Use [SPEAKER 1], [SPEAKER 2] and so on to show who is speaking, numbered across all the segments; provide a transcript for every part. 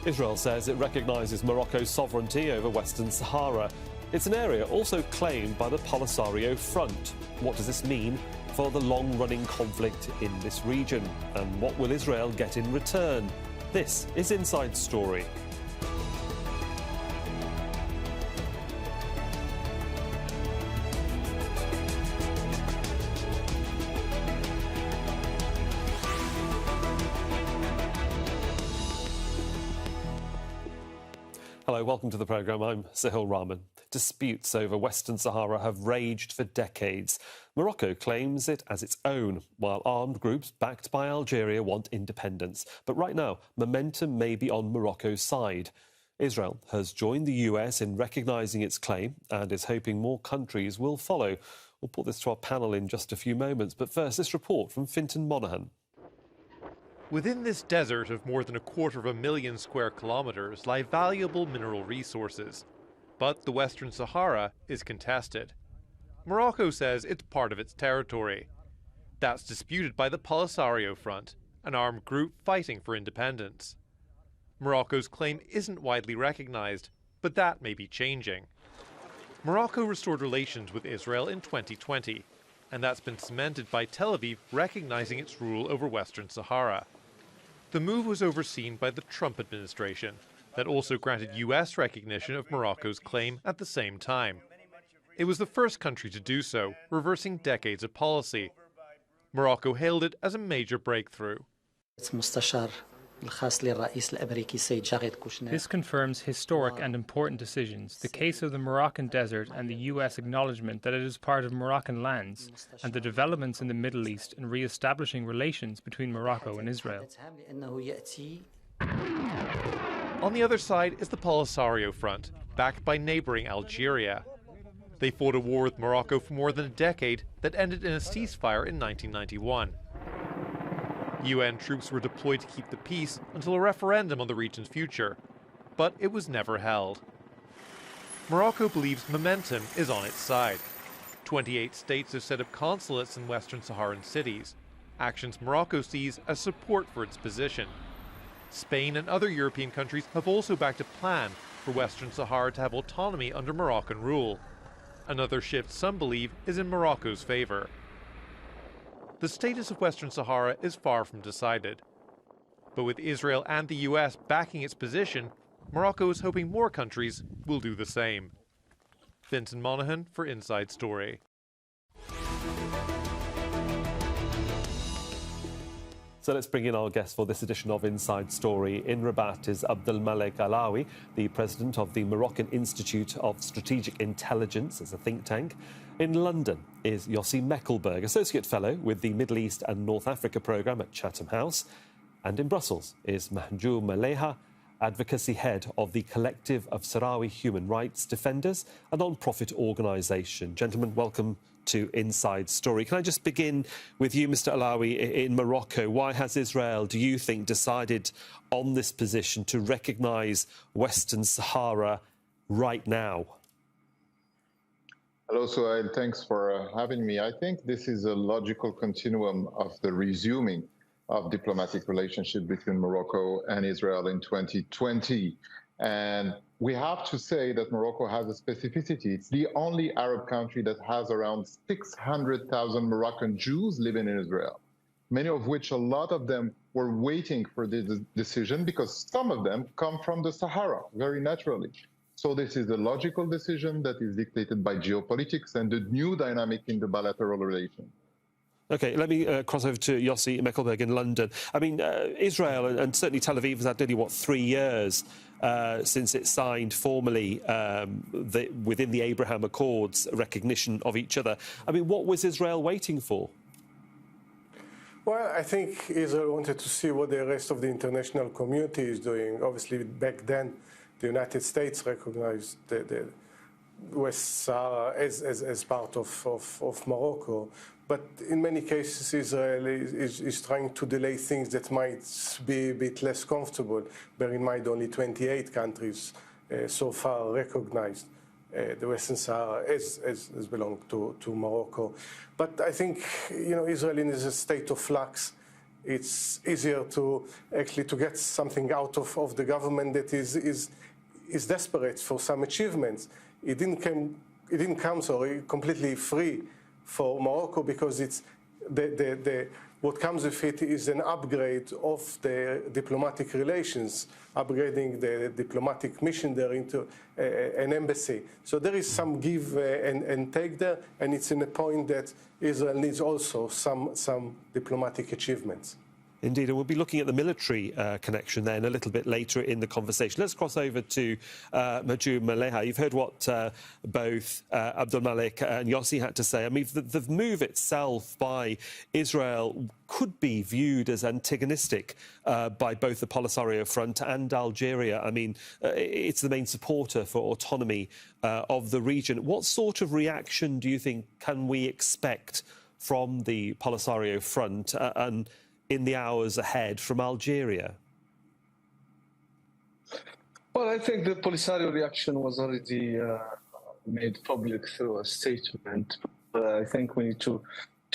[SPEAKER 1] Israel says it recognises Morocco's sovereignty over Western Sahara. It's an area also claimed by the Polisario Front. What does this mean for the long-running conflict in this region? And what will Israel get in return? This is Inside Story. Hello, welcome to the programme. I'm Sahil Rahman. Disputes over Western Sahara have raged for decades. Morocco claims it as its own, while armed groups backed by Algeria want independence. But right now, momentum may be on Morocco's side. Israel has joined the US in recognising its claim and is hoping more countries will follow. We'll put this to our panel in just a few moments. But first, this report from Fintan Monaghan.
[SPEAKER 2] Within this desert of more than 250,000 square kilometres lie valuable mineral resources. But the Western Sahara is contested. Morocco says it's part of its territory. That's disputed by the Polisario Front, an armed group fighting for independence. Morocco's claim isn't widely recognised, but that may be changing. Morocco restored relations with Israel in 2020, and that's been cemented by Tel Aviv recognising its rule over Western Sahara. The move was overseen by the Trump administration, that also granted US recognition of Morocco's claim at the same time. It was the first country to do so, reversing decades of policy. Morocco hailed it as a major breakthrough.
[SPEAKER 3] This confirms historic and important decisions, the case of the Moroccan desert and the US acknowledgement that it is part of Moroccan lands, and the developments in the Middle East in re-establishing relations between Morocco and Israel.
[SPEAKER 2] On the other side is the Polisario Front, backed by neighbouring Algeria. They fought a war with Morocco for more than a decade that ended in a ceasefire in 1991. UN troops were deployed to keep the peace until a referendum on the region's future, but it was never held. Morocco believes momentum is on its side. 28 states have set up consulates in Western Saharan cities, actions Morocco sees as support for its position. Spain and other European countries have also backed a plan for Western Sahara to have autonomy under Moroccan rule. Another shift some believe is in Morocco's favour. The status of Western Sahara is far from decided. But with Israel and the US backing its position, Morocco is hoping more countries will do the same. Fintan Monaghan for Inside Story.
[SPEAKER 1] So let's bring in our guest for this edition of Inside Story. In Rabat is Abdelmalek Alawi, the president of the Moroccan Institute of Strategic Intelligence, as a think tank. In London is Yossi Mekelberg, associate fellow with the Middle East and North Africa programme at Chatham House. And in Brussels is Mahjoub Maleha, advocacy head of the Collective of Sahrawi Human Rights Defenders, a non-profit organisation. Gentlemen, welcome to Inside Story. Can I just begin with you, Mr. Alawi, in Morocco? Why has Israel, do you think, decided on this position to recognise Western Sahara right now?
[SPEAKER 4] Hello, Suhail. Thanks for having me. I think this is a logical continuum of the resuming of diplomatic relationship between Morocco and Israel in 2020. And we have to say that Morocco has a specificity. It's the only Arab country that has around 600,000 Moroccan Jews living in Israel, many of which, a lot of them, were waiting for this decision because some of them come from the Sahara, very naturally. So this is a logical decision that is dictated by geopolitics and the new dynamic in the bilateral relation.
[SPEAKER 1] OK, let me cross over to Yossi Mekelberg in London. I mean, Israel and certainly Tel Aviv has had nearly, 3 years since it signed formally within the Abraham Accords recognition of each other. I mean, what was Israel waiting for?
[SPEAKER 5] Well, I think Israel wanted to see what the rest of the international community is doing. Obviously, back then, the United States recognized the West Sahara as part of Morocco. But in many cases, Israel is trying to delay things that might be a bit less comfortable. Bear in mind, only 28 countries so far recognized the Western Sahara as belong to Morocco. But I think, Israel is a state of flux. it's easier to actually to get something out of the government that is desperate for some achievements. It didn't come completely free for Morocco, because it's what comes with it is an upgrade of the diplomatic relations, upgrading the diplomatic mission there into an embassy. So there is some give and take there, and it's in a point that Israel needs also some diplomatic achievements.
[SPEAKER 1] Indeed, and we'll be looking at the military connection then a little bit later in the conversation. Let's cross over to Mahjoub Maleha. You've heard what both Abdul Malik and Yossi had to say. I mean, the move itself by Israel could be viewed as antagonistic by both the Polisario Front and Algeria. I mean, it's the main supporter for autonomy of the region. What sort of reaction do you think can we expect from the Polisario Front and in the hours ahead from Algeria?
[SPEAKER 6] Well, I think the Polisario reaction was already made public through a statement. I think we need to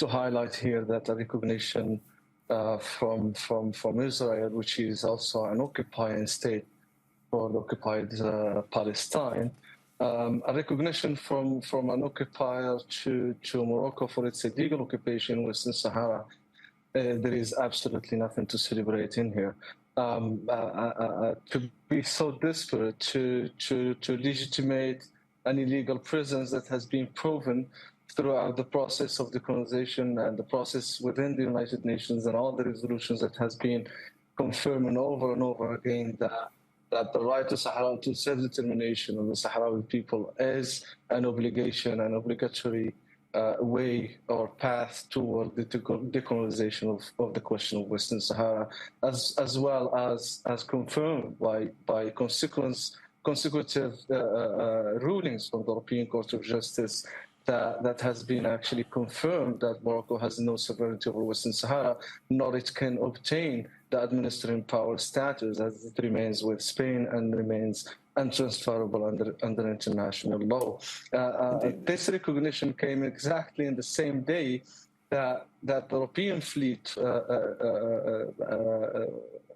[SPEAKER 6] highlight here that a recognition from Israel, which is also an occupying state for the occupied Palestine, a recognition from an occupier to Morocco for its illegal occupation in Western Sahara. There is absolutely nothing to celebrate in here. To be so desperate to legitimate an illegal presence that has been proven throughout the process of decolonization and the process within the United Nations and all the resolutions that has been confirming over and over again that the right to Sahara, to self-determination of the Sahrawi people is an obligation, an obligatory way or path toward the decolonization of the question of Western Sahara, as well as confirmed by consecutive rulings from the European Court of Justice that has been actually confirmed that Morocco has no sovereignty over Western Sahara, nor it can obtain the administering power status as it remains with Spain and remains untransferable under international law. This recognition came exactly in the same day that the European fleet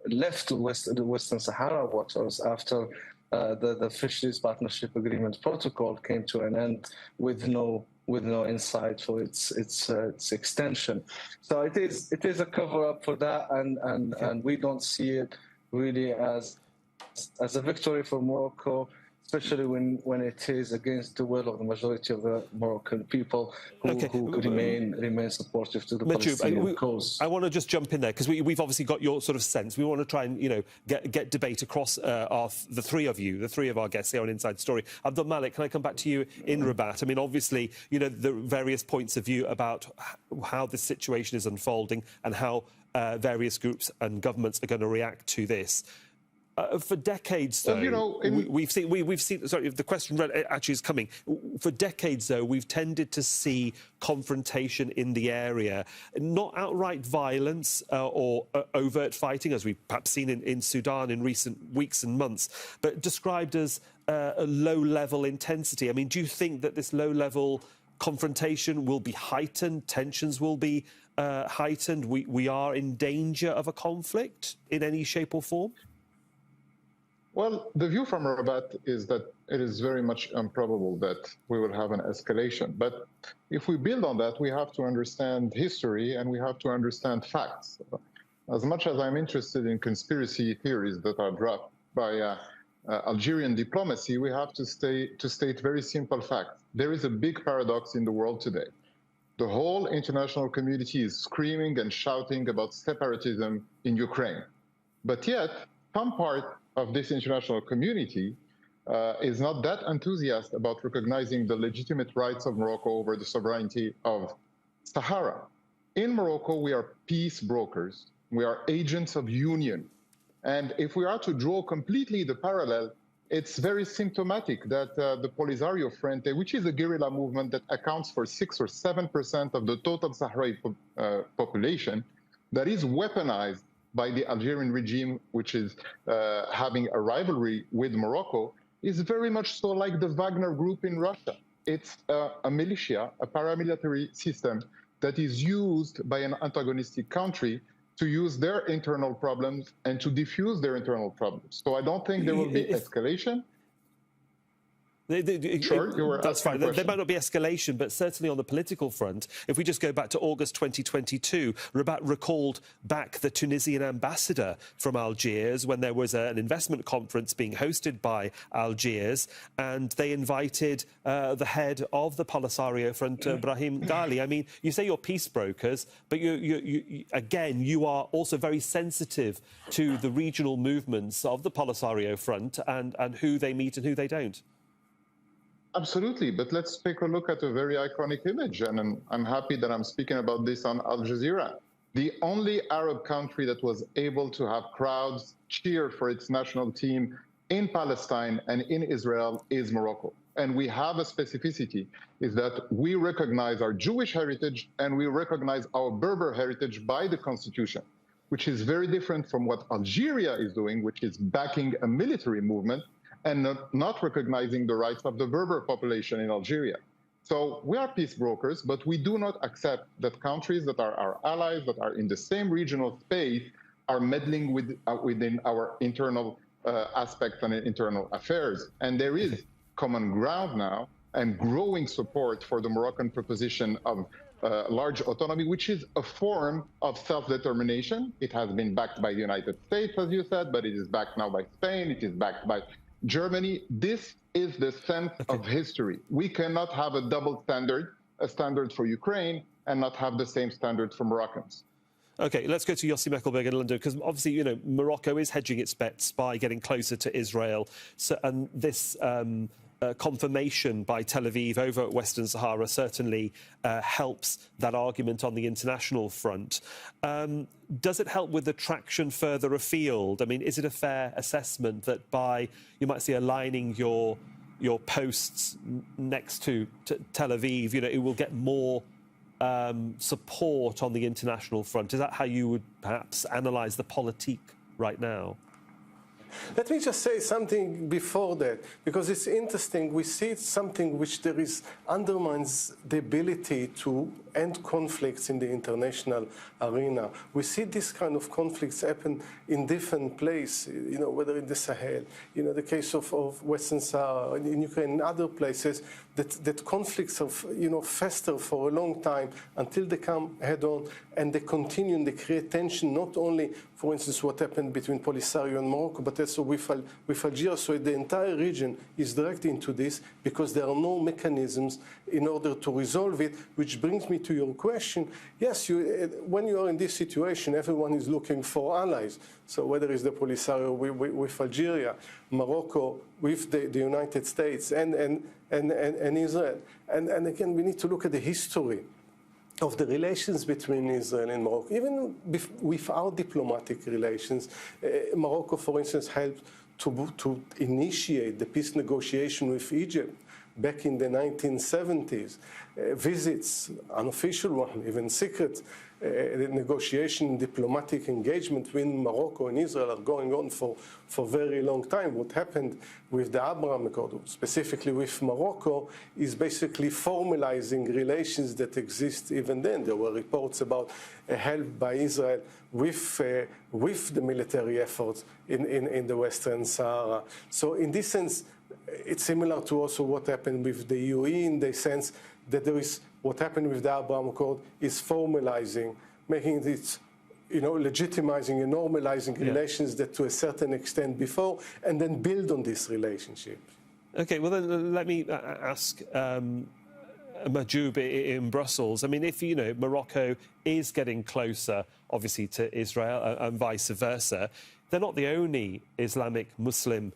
[SPEAKER 6] left the Western Sahara waters after the Fisheries Partnership Agreement protocol came to an end with no insight for its extension. So it is a cover-up for that, and we don't see it really as a victory for Morocco, especially when it is against the will of the majority of the Moroccan people who remain supportive to the Palestinian cause.
[SPEAKER 1] I want to just jump in there, because we've obviously got your sort of sense. We want to try and, get debate across the three of you, the three of our guests here on Inside Story. Abdul Malik, can I come back to you in Rabat? I mean, obviously, the various points of view about how this situation is unfolding and how various groups and governments are going to react to this. For decades, though, we've seen. Sorry, the question actually is coming. For decades, though, we've tended to see confrontation in the area, not outright violence or overt fighting, as we've perhaps seen in Sudan in recent weeks and months, but described as a low-level intensity. I mean, do you think that this low-level confrontation will be heightened, tensions will be heightened, we are in danger of a conflict in any shape or form?
[SPEAKER 4] Well, the view from Rabat is that it is very much improbable that we will have an escalation. But if we build on that, we have to understand history and we have to understand facts. As much as I'm interested in conspiracy theories that are dropped by Algerian diplomacy, we have to state very simple facts. There is a big paradox in the world today. The whole international community is screaming and shouting about separatism in Ukraine. But yet, some part of this international community is not that enthusiastic about recognizing the legitimate rights of Morocco over the sovereignty of Sahara. In Morocco, we are peace brokers. We are agents of union. And if we are to draw completely the parallel, it's very symptomatic that the Polisario Front, which is a guerrilla movement that accounts for 6 or 7% of the total Sahrawi population, that is weaponized by the Algerian regime, which is having a rivalry with Morocco, is very much so like the Wagner group in Russia. It's a militia, a paramilitary system that is used by an antagonistic country to use their internal problems and to diffuse their internal problems. So I don't think there will be escalation. Sure, you were
[SPEAKER 1] that's
[SPEAKER 4] asking
[SPEAKER 1] fine. There might not be escalation, but certainly on the political front, if we just go back to August 2022, Rabat recalled back the Tunisian ambassador from Algiers when there was an investment conference being hosted by Algiers, and they invited the head of the Polisario Front, Brahim Ghali. I mean, you say you're peace brokers, but again, you are also very sensitive to the regional movements of the Polisario Front and who they meet and who they don't.
[SPEAKER 4] Absolutely, but let's take a look at a very iconic image, and I'm happy that I'm speaking about this on Al Jazeera. The only Arab country that was able to have crowds cheer for its national team in Palestine and in Israel is Morocco. And we have a specificity, is that we recognize our Jewish heritage and we recognize our Berber heritage by the constitution, which is very different from what Algeria is doing, which is backing a military movement and not recognizing the rights of the Berber population in Algeria. So we are peace brokers, but we do not accept that countries that are our allies, that are in the same regional space, are meddling within our internal aspects and internal affairs. And there is common ground now and growing support for the Moroccan proposition of large autonomy, which is a form of self-determination. It has been backed by the United States, as you said, but it is backed now by Spain, it is backed by Germany. This is the sense of history. We cannot have a double standard, a standard for Ukraine, and not have the same standard for Moroccans.
[SPEAKER 1] OK, let's go to Yossi Mekelberg in London, because obviously, you know, Morocco is hedging its bets by getting closer to Israel. So, and this confirmation by Tel Aviv over Western Sahara certainly helps that argument on the international front. Does it help with the traction further afield? I mean, is it a fair assessment that by, you might say, aligning your posts next to Tel Aviv, you know, it will get more support on the international front? Is that how you would perhaps analyse the politique right now?
[SPEAKER 5] Let me just say something before that, because it's interesting. We see it's something which undermines the ability to end conflicts in the international arena. We see this kind of conflicts happen in different places, you know, whether in the Sahel, you know, the case of Western Sahara, in Ukraine, and other places, that conflicts fester for a long time until they come head on and they continue and they create tension, not only, for instance, what happened between Polisario and Morocco, but also with Algeria. So the entire region is directly into this because there are no mechanisms in order to resolve it, which brings me to your question. Yes, when you are in this situation, everyone is looking for allies. So whether it's the Polisario with Algeria, Morocco with the United States and Israel. And again, we need to look at the history of the relations between Israel and Morocco. Even without diplomatic relations, Morocco, for instance, helped to initiate the peace negotiation with Egypt back in the 1970s. Visits, unofficial one, even secret, negotiation, diplomatic engagement between Morocco and Israel are going on for a very long time. What happened with the Abraham Accord, specifically with Morocco, is basically formalizing relations that exist even then. There were reports about help by Israel with the military efforts in the Western Sahara. So in this sense, it's similar to also what happened with the UAE in the sense that there is what happened with the Abraham Accord is formalizing, making it, you know, legitimizing and normalizing relations that to a certain extent before, and then build on this relationship.
[SPEAKER 1] OK, well, then let me ask Majoub in Brussels. I mean, if, you know, Morocco is getting closer, obviously, to Israel and vice versa, they're not the only Islamic Muslim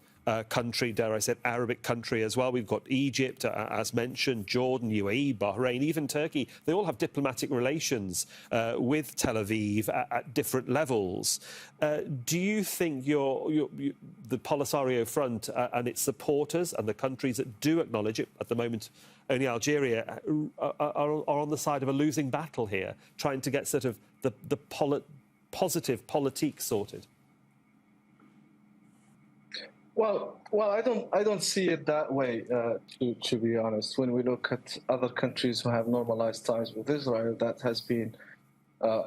[SPEAKER 1] country, dare I say, Arabic country as well. We've got Egypt, as mentioned, Jordan, UAE, Bahrain, even Turkey. They all have diplomatic relations with Tel Aviv at different levels. Do you think the Polisario Front and its supporters and the countries that do acknowledge it, at the moment only Algeria, are on the side of a losing battle here, trying to get sort of the positive politique sorted?
[SPEAKER 6] Well, I don't see it that way, to be honest. When we look at other countries who have normalized ties with Israel, that has been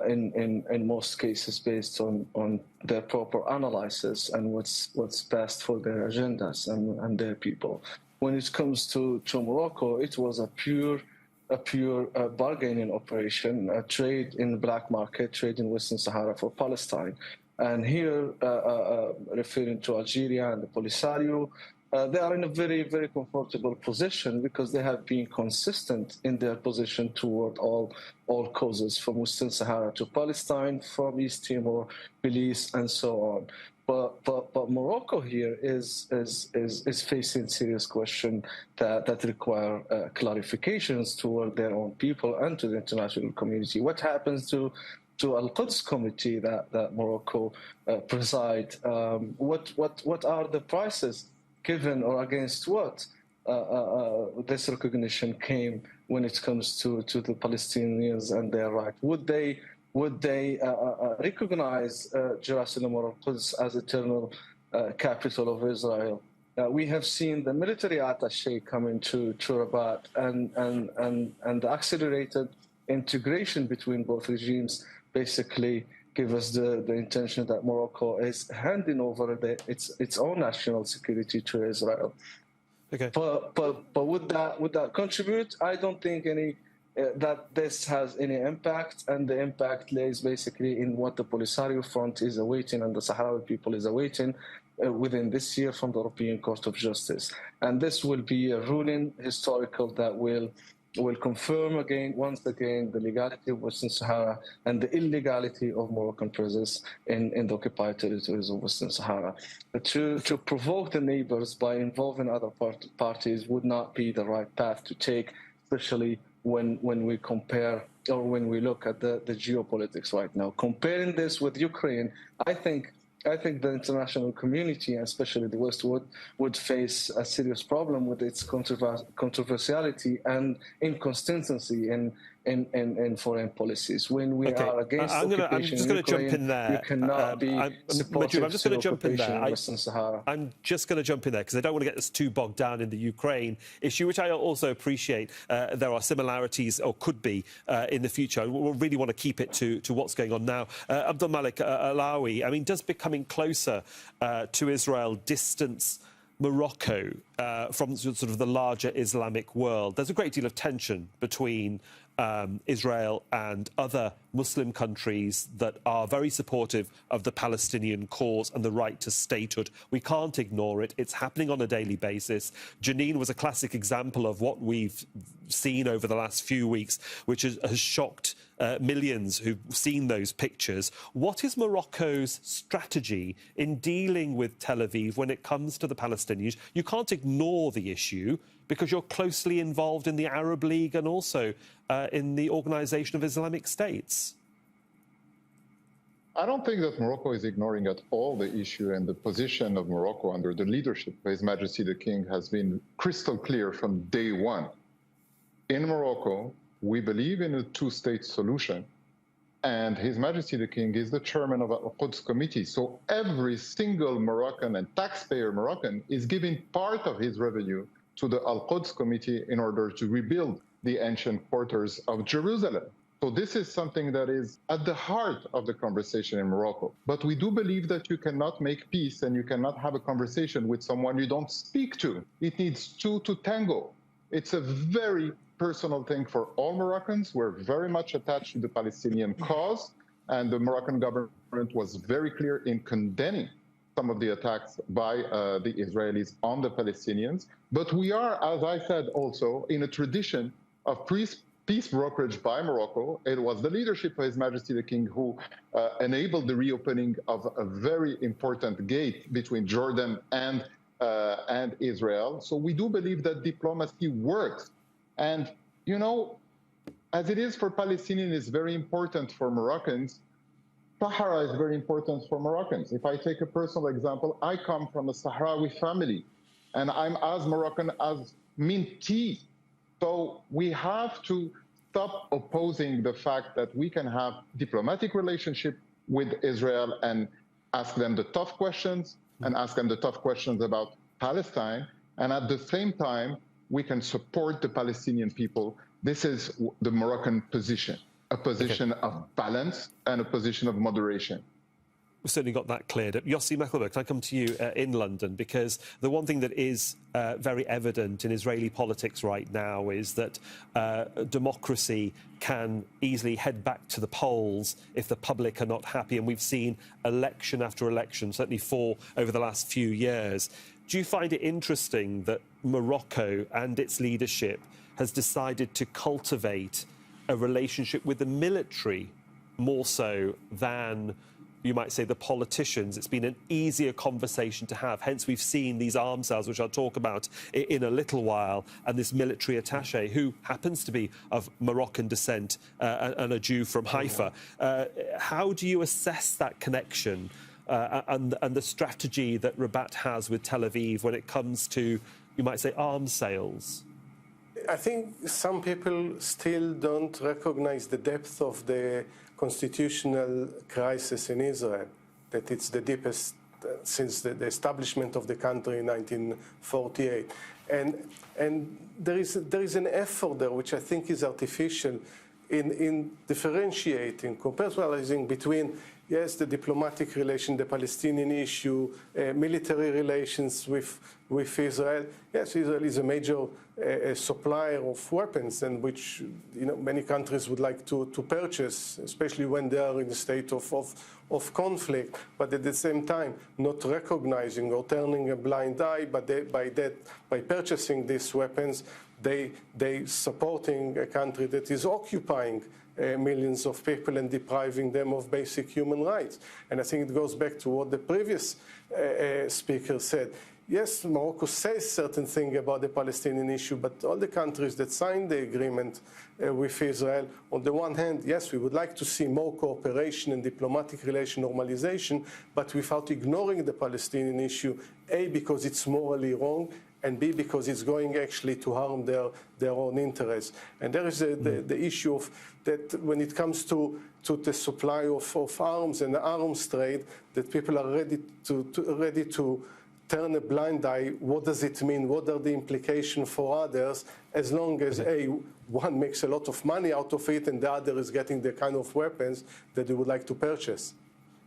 [SPEAKER 6] in most cases based on their proper analysis and what's best for their agendas and their people. When it comes to Morocco, it was a pure bargaining operation, a trade in the black market, trade in Western Sahara for Palestine. And here, referring to Algeria and the Polisario, they are in a very, very comfortable position because they have been consistent in their position toward all causes, from Western Sahara to Palestine, from East Timor, Belize, and so on. But Morocco here is facing serious questions that require clarifications toward their own people and to the international community. What happens to Al-Quds Committee that Morocco preside? What are the prices given or against what this recognition came when it comes to the Palestinians and their right? Would they recognize Jerusalem or Al-Quds as eternal capital of Israel? We have seen the military attaché come into Rabat and the accelerated integration between both regimes basically give us the intention that Morocco is handing over its own national security to Israel.
[SPEAKER 1] Okay.
[SPEAKER 6] But would that contribute? I don't think that this has any impact, and the impact lays basically in what the Polisario Front is awaiting and the Sahrawi people is awaiting within this year from the European Court of Justice. And this will be a ruling historical that will confirm once again the legality of Western Sahara and the illegality of Moroccan presence in the occupied territories of Western Sahara. To provoke the neighbors by involving other parties would not be the right path to take, especially when we compare or when we look at the geopolitics right now. Comparing this with Ukraine, I think the international community, and especially the West, would face a serious problem with its controversiality and inconsistency in foreign policies. When we are against occupation in Ukraine, you cannot be supportive to occupation in Western Sahara.
[SPEAKER 1] I'm just going to jump in there because I don't want to get us too bogged down in the Ukraine issue, which I also appreciate. There are similarities, or could be, in the future. We really want to keep it to what's going on now. Abdul Malik Alawi, I mean, does becoming closer to Israel distance Morocco from sort of the larger Islamic world? There's a great deal of tension between Israel and other Muslim countries that are very supportive of the Palestinian cause and the right to statehood. We can't ignore it. It's happening on a daily basis. Jenin was a classic example of what we've seen over the last few weeks, which has shocked millions who've seen those pictures. What is Morocco's strategy in dealing with Tel Aviv when it comes to the Palestinians? You can't ignore the issue because you're closely involved in the Arab League and also in the Organization of Islamic States.
[SPEAKER 4] I don't think that Morocco is ignoring at all the issue, and the position of Morocco under the leadership of His Majesty the King has been crystal clear from day one. In Morocco, we believe in a two-state solution, and His Majesty the King is the chairman of Al-Quds Committee. So every single Moroccan and taxpayer Moroccan is giving part of his revenue to the Al-Quds Committee in order to rebuild the ancient quarters of Jerusalem. So this is something that is at the heart of the conversation in Morocco. But we do believe that you cannot make peace and you cannot have a conversation with someone you don't speak to. It needs two to tango. It's a very personal thing for all Moroccans. We're very much attached to the Palestinian cause, and the Moroccan government was very clear in condemning some of the attacks by the Israelis on the Palestinians. But we are, as I said, also in a tradition of peace brokerage by Morocco. It was the leadership of His Majesty the King who enabled the reopening of a very important gate between Jordan and Israel. So we do believe that diplomacy works. And, you know, as it is for Palestinians, it's very important for Moroccans. Sahara is very important for Moroccans. If I take a personal example, I come from a Sahrawi family, and I'm as Moroccan as Minti. So we have to stop opposing the fact that we can have diplomatic relationship with Israel and ask them the tough questions and ask them the tough questions about Palestine. And at the same time, we can support the Palestinian people. This is the Moroccan position. a position of balance and a position of moderation.
[SPEAKER 1] We've certainly got that cleared up. Yossi Mechelberg, can I come to you in London? Because the one thing that is very evident in Israeli politics right now is that democracy can easily head back to the polls if the public are not happy. And we've seen election after election, certainly 4 over the last few years. Do you find it interesting that Morocco and its leadership has decided to cultivate a relationship with the military more so than, you might say, the politicians? It's been an easier conversation to have. Hence, we've seen these arms sales, which I'll talk about in a little while, and this military attaché, who happens to be of Moroccan descent and a Jew from Haifa. How do you assess that connection and the strategy that Rabat has with Tel Aviv when it comes to, you might say, arms sales?
[SPEAKER 5] I think some people still don't recognize the depth of the constitutional crisis in Israel, that it's the deepest since the establishment of the country in 1948. And there is an effort there which I think is artificial in differentiating, compartmentalizing between, yes, the diplomatic relation, the Palestinian issue, military relations with Israel. Yes, Israel is a major supplier of weapons, and which many countries would like to purchase, especially when they are in a state of conflict. But at the same time, not recognizing or turning a blind eye, but by purchasing these weapons, they supporting a country that is occupying millions of people and depriving them of basic human rights. And I think it goes back to what the previous speaker said. Yes, Morocco says certain things about the Palestinian issue, but all the countries that signed the agreement with Israel, on the one hand, yes, we would like to see more cooperation and diplomatic relation normalization, but without ignoring the Palestinian issue, A, because it's morally wrong, and B, because it's going actually to harm their own interests. And there is the issue of that when it comes to the supply of arms and the arms trade, that people are ready to turn a blind eye. What does it mean? What are the implications for others? As long as one makes a lot of money out of it and the other is getting the kind of weapons that they would like to purchase.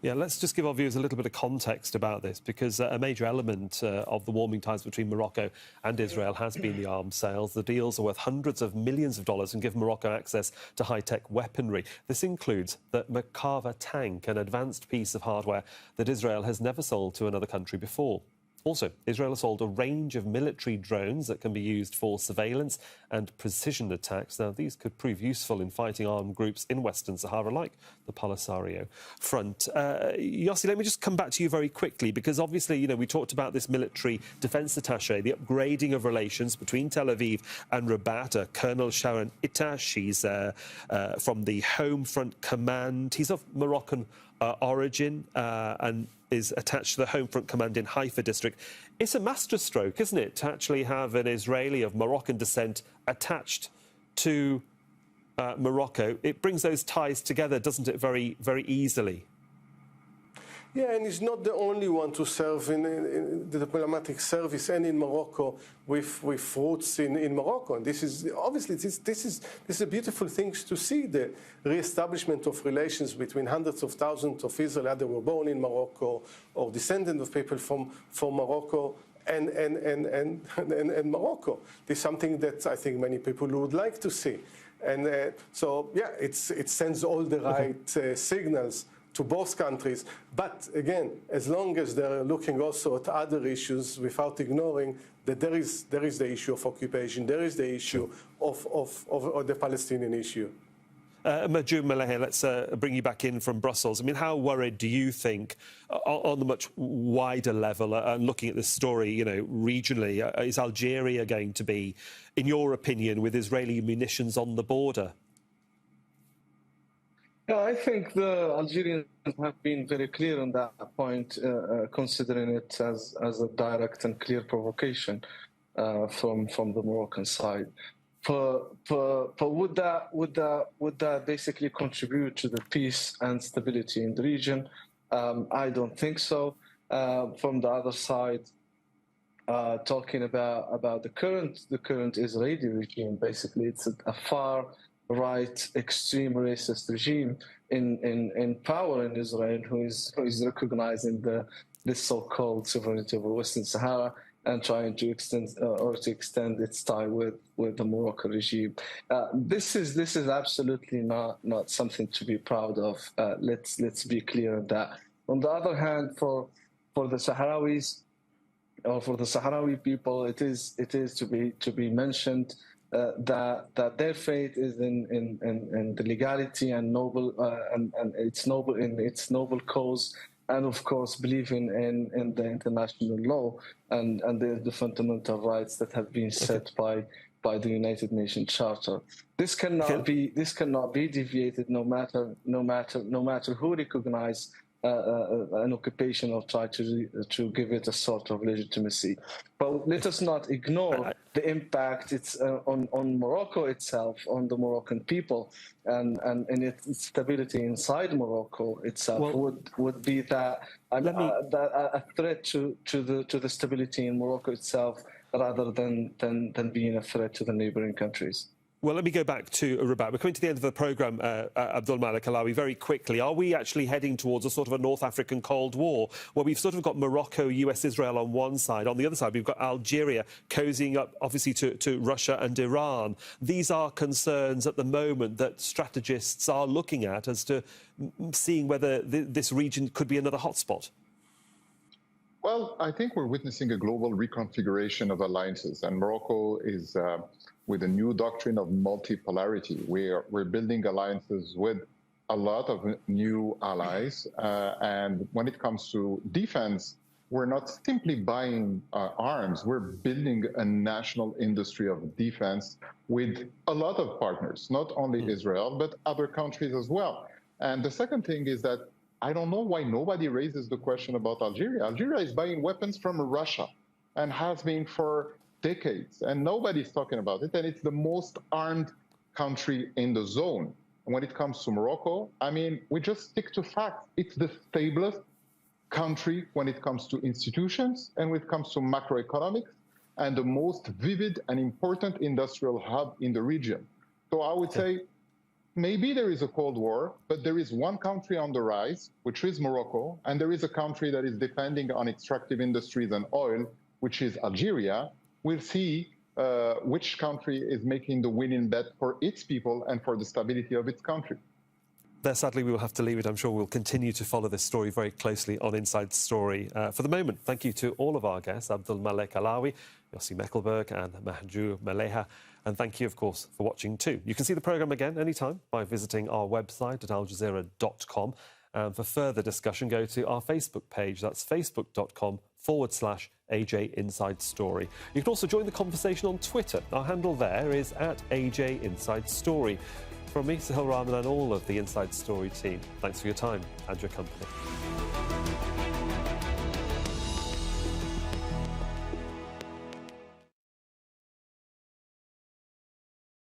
[SPEAKER 1] Yeah, let's just give our viewers a little bit of context about this, because a major element of the warming ties between Morocco and Israel has been the arms sales. The deals are worth hundreds of millions of dollars and give Morocco access to high-tech weaponry. This includes the Merkava tank, an advanced piece of hardware that Israel has never sold to another country before. Also, Israel has sold a range of military drones that can be used for surveillance and precision attacks. Now, these could prove useful in fighting armed groups in Western Sahara, like the Polisario Front. Yossi, let me just come back to you very quickly, because obviously, we talked about this military defence attaché, the upgrading of relations between Tel Aviv and Rabat. Colonel Sharon Itash, he's from the Home Front Command. He's of Moroccan origin and is attached to the Home Front Command in Haifa district. It's a masterstroke, isn't it, to actually have an Israeli of Moroccan descent attached to Morocco. It brings those ties together, doesn't it, very, very easily?
[SPEAKER 5] Yeah, and he's not the only one to serve in the diplomatic service and in Morocco with roots in Morocco. And this is obviously this is a beautiful thing to see, the re-establishment of relations between hundreds of thousands of Israelis either were born in Morocco or descendants of people from Morocco and Morocco. This is something that I think many people would like to see. And so, yeah, it sends all the right signals to both countries. But again, as long as they're looking also at other issues without ignoring that there is the issue of occupation, there is the issue of the Palestinian issue.
[SPEAKER 1] Majid Malehe, let's bring you back in from Brussels. I mean, how worried do you think, on the much wider level, and looking at this story, regionally, is Algeria going to be, in your opinion, with Israeli munitions on the border?
[SPEAKER 6] Yeah, I think the Algerians have been very clear on that point, considering it as a direct and clear provocation from the Moroccan side. But would that basically contribute to the peace and stability in the region? I don't think so. From the other side, talking about the current Israeli regime, basically it's a far right extreme racist regime in power in Israel, who is recognizing this so-called sovereignty over Western Sahara and trying to extend its tie with the Moroccan regime. This is absolutely not something to be proud of. Let's be clear on that. On the other hand, for the Sahrawis, or for the Sahrawi people, it is to be mentioned that their fate is in the legality and noble and its noble cause, and of course believing in the international law and the fundamental rights that have been set by the United Nations Charter. This cannot be deviated, no matter who recognize an occupation or try to give it a sort of legitimacy. But let us not ignore the impact it's on Morocco itself, on the Moroccan people, and its stability inside Morocco itself would be that a threat to the stability in Morocco itself, rather than being a threat to the neighboring countries.
[SPEAKER 1] Well, let me go back to Rabat. We're coming to the end of the programme, Abdul Malik Alawi, very quickly. Are we actually heading towards a sort of a North African Cold War, where we've sort of got Morocco, US, Israel on one side? On the other side, we've got Algeria cozying up, obviously, to Russia and Iran. These are concerns at the moment that strategists are looking at as to seeing whether this region could be another hotspot.
[SPEAKER 4] Well, I think we're witnessing a global reconfiguration of alliances, and Morocco is with a new doctrine of multipolarity. We're building alliances with a lot of new allies, and when it comes to defense, we're not simply buying arms, we're building a national industry of defense with a lot of partners, not only Israel, but other countries as well. And the second thing is that I don't know why nobody raises the question about Algeria. Algeria is buying weapons from Russia and has been for decades, and nobody's talking about it. And it's the most armed country in the zone. And when it comes to Morocco, I mean, we just stick to facts. It's the stablest country when it comes to institutions and when it comes to macroeconomics, and the most vivid and important industrial hub in the region. So I would say, maybe there is a Cold War, but there is one country on the rise, which is Morocco, and there is a country that is depending on extractive industries and oil, which is Algeria. We'll see which country is making the winning bet for its people and for the stability of its country.
[SPEAKER 1] There, sadly, we will have to leave it. I'm sure we'll continue to follow this story very closely on Inside Story. For the moment, thank you to all of our guests, Abdul Malik Alawi, Yossi Meckelberg and Mahjou Maleha. And thank you, of course, for watching too. You can see the programme again anytime by visiting our website at aljazeera.com. And for further discussion, go to our Facebook page. That's facebook.com/AJ Inside Story. You can also join the conversation on Twitter. Our handle there is @AJ Inside Story. From me, Sahil Rahman, and all of the Inside Story team, thanks for your time and your company.